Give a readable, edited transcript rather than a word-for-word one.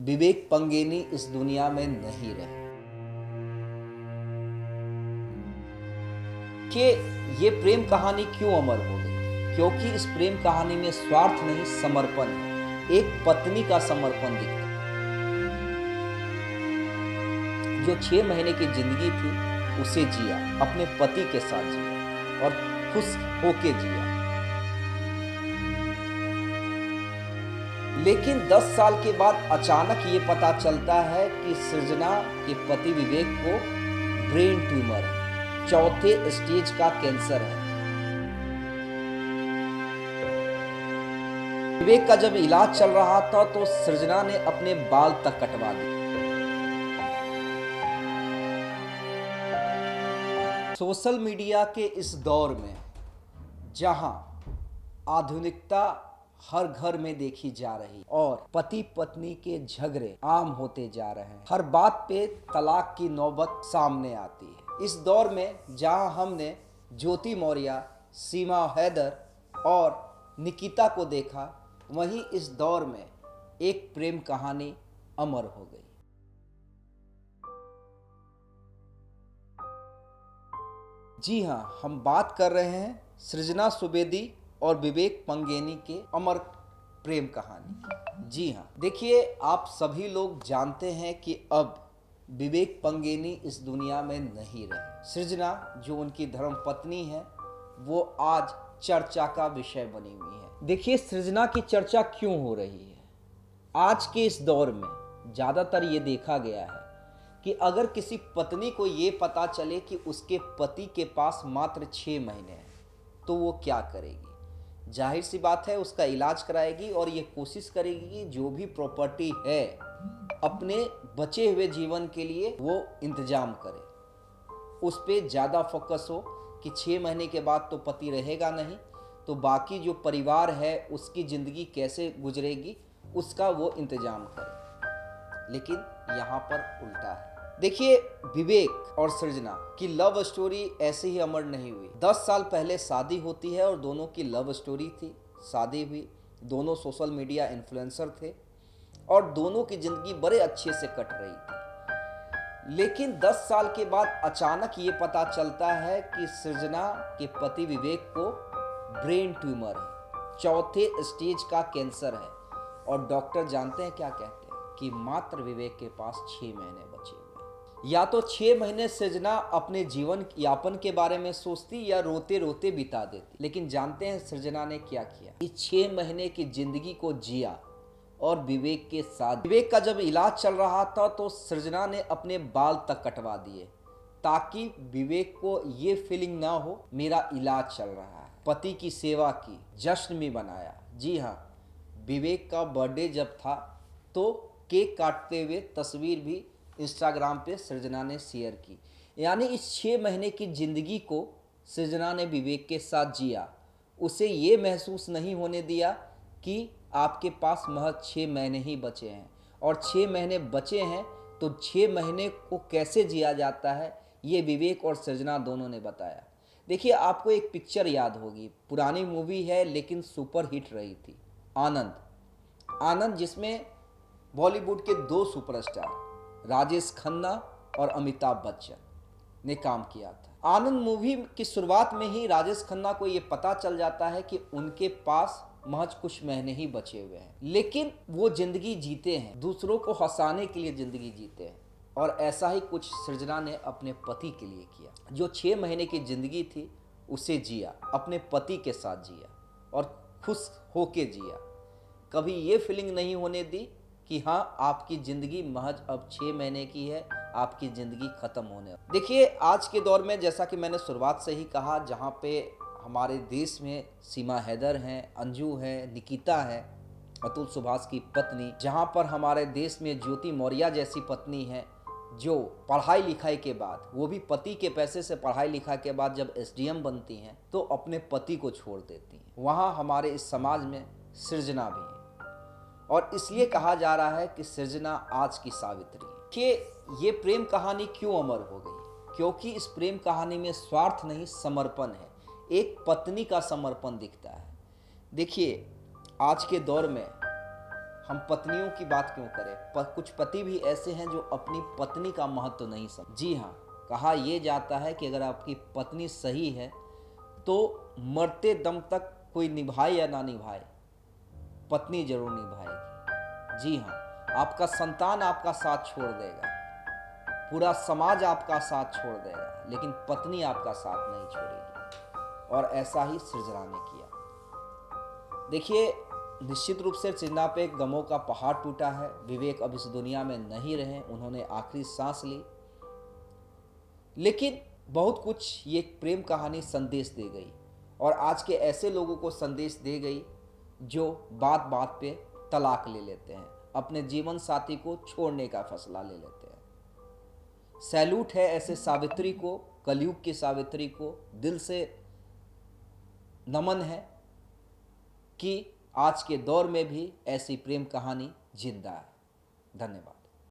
विवेक पंगेनी इस दुनिया में नहीं रहे। कि ये प्रेम कहानी क्यों अमर हो गई? क्योंकि इस प्रेम कहानी में स्वार्थ नहीं, समर्पण है। एक पत्नी का समर्पण दिखता है, जो 6 महीने की जिंदगी थी उसे जिया, अपने पति के साथ जिया और खुश होके जिया। लेकिन 10 साल के बाद अचानक ये पता चलता है कि सृजना के पति विवेक को ब्रेन ट्यूमर है, 4थे स्टेज का कैंसर है। विवेक का जब इलाज चल रहा था तो सृजना ने अपने बाल तक कटवा दिए। सोशल मीडिया के इस दौर में जहां आधुनिकता हर घर में देखी जा रही और पति पत्नी के झगड़े आम होते जा रहे हैं, हर बात पे तलाक की नौबत सामने आती है। इस दौर में जहां हमने ज्योति मौर्य, सीमा हैदर और निकिता को देखा, वहीं इस दौर में एक प्रेम कहानी अमर हो गई। जी हाँ, हम बात कर रहे हैं सृजना सुवेदी और विवेक पंगेनी के अमर प्रेम कहानी। जी हाँ, देखिए, आप सभी लोग जानते हैं कि अब विवेक पंगेनी इस दुनिया में नहीं रहे। सृजना, जो उनकी धर्म पत्नी है, वो आज चर्चा का विषय बनी हुई है। देखिए, सृजना की चर्चा क्यों हो रही है? आज के इस दौर में ज़्यादातर ये देखा गया है कि अगर किसी पत्नी को ये पता चले कि उसके पति के पास मात्र 6 महीने हैं, तो वो क्या करेगी? जाहिर सी बात है, उसका इलाज कराएगी और ये कोशिश करेगी कि जो भी प्रॉपर्टी है अपने बचे हुए जीवन के लिए वो इंतजाम करे। उस पर ज़्यादा फोकस हो कि 6 महीने के बाद तो पति रहेगा नहीं, तो बाकी जो परिवार है उसकी ज़िंदगी कैसे गुजरेगी उसका वो इंतजाम करे। लेकिन यहाँ पर उल्टा है। देखिए, विवेक और सृजना की लव स्टोरी ऐसे ही अमर नहीं हुई। 10 साल पहले शादी होती है और दोनों की लव स्टोरी थी, शादी हुई, दोनों सोशल मीडिया इन्फ्लुएंसर थे और दोनों की जिंदगी बड़े अच्छे से कट रही थी। लेकिन 10 साल के बाद अचानक ये पता चलता है कि सृजना के पति विवेक को ब्रेन ट्यूमर है, 4थे स्टेज का कैंसर है और डॉक्टर जानते हैं क्या कहते हैं कि मात्र विवेक के पास 6 महीने बचे हुए। या तो 6 महीने सृजना अपने जीवन यापन के बारे में सोचती या रोते रोते बिता देती। लेकिन जानते हैं सृजना ने क्या किया? इस 6 महीने की जिंदगी को जिया और विवेक के साथ। विवेक का जब इलाज चल रहा था तो सृजना ने अपने बाल तक कटवा दिए ताकि विवेक को ये फीलिंग ना हो मेरा इलाज चल रहा है। पति की सेवा की, जश्न भी बनाया। जी हाँ, विवेक का बर्थडे जब था तो केक काटते हुए तस्वीर भी इंस्टाग्राम पे सृजना ने शेयर की। यानी इस 6 महीने की ज़िंदगी को सृजना ने विवेक के साथ जिया। उसे ये महसूस नहीं होने दिया कि आपके पास महज 6 महीने ही बचे हैं और 6 महीने बचे हैं तो 6 महीने को कैसे जिया जाता है, ये विवेक और सृजना दोनों ने बताया। देखिए, आपको एक पिक्चर याद होगी, पुरानी मूवी है लेकिन सुपर हिट रही थी, आनंद, जिसमें बॉलीवुड के 2 सुपरस्टार राजेश खन्ना और अमिताभ बच्चन ने काम किया था। आनंद मूवी की शुरुआत में ही राजेश खन्ना को ये पता चल जाता है कि उनके पास महज कुछ महीने ही बचे हुए हैं, लेकिन वो जिंदगी जीते हैं, दूसरों को हंसाने के लिए जिंदगी जीते हैं। और ऐसा ही कुछ सृजना ने अपने पति के लिए किया। जो 6 महीने की जिंदगी थी उसे जिया, अपने पति के साथ जिया और खुश होके जिया। कभी ये फीलिंग नहीं होने दी कि हाँ, आपकी ज़िंदगी महज अब 6 महीने की है, आपकी ज़िंदगी ख़त्म होने। देखिए, आज के दौर में जैसा कि मैंने शुरुआत से ही कहा, जहाँ पे हमारे देश में सीमा हैदर हैं, अंजू हैं, निकिता है, अतुल सुभाष की पत्नी, जहाँ पर हमारे देश में ज्योति मौर्य जैसी पत्नी है, जो पढ़ाई लिखाई के बाद, वो भी पति के पैसे से पढ़ाई लिखाई के बाद जब एसडीएम बनती हैं तो अपने पति को छोड़ देती हैं। वहाँ हमारे इस समाज में सृजना भी है और इसलिए कहा जा रहा है कि सृजना आज की सावित्री है। कि ये प्रेम कहानी क्यों अमर हो गई? क्योंकि इस प्रेम कहानी में स्वार्थ नहीं, समर्पण है। एक पत्नी का समर्पण दिखता है। देखिए, आज के दौर में हम पत्नियों की बात क्यों करें, कुछ पति भी ऐसे हैं जो अपनी पत्नी का महत्व नहीं समझ। जी हाँ, कहा यह जाता है कि अगर आपकी पत्नी सही है तो मरते दम तक कोई निभाए या ना निभाए, पत्नी जरूर निभाएगी। जी हाँ, आपका संतान आपका साथ छोड़ देगा, पूरा समाज आपका साथ छोड़ देगा, लेकिन पत्नी आपका साथ नहीं छोड़ेगी। और ऐसा ही सृजना ने किया। देखिए, निश्चित रूप से सृजना पे गमों का पहाड़ टूटा है। विवेक अब इस दुनिया में नहीं रहे, उन्होंने आखिरी सांस ली, लेकिन बहुत कुछ ये प्रेम कहानी संदेश दे गई, और आज के ऐसे लोगों को संदेश दे गई जो बात बात पे तलाक ले लेते हैं, अपने जीवन साथी को छोड़ने का फैसला ले लेते हैं। सैल्यूट है ऐसे सावित्री को, कलयुग की सावित्री को, दिल से नमन है कि आज के दौर में भी ऐसी प्रेम कहानी जिंदा है। धन्यवाद।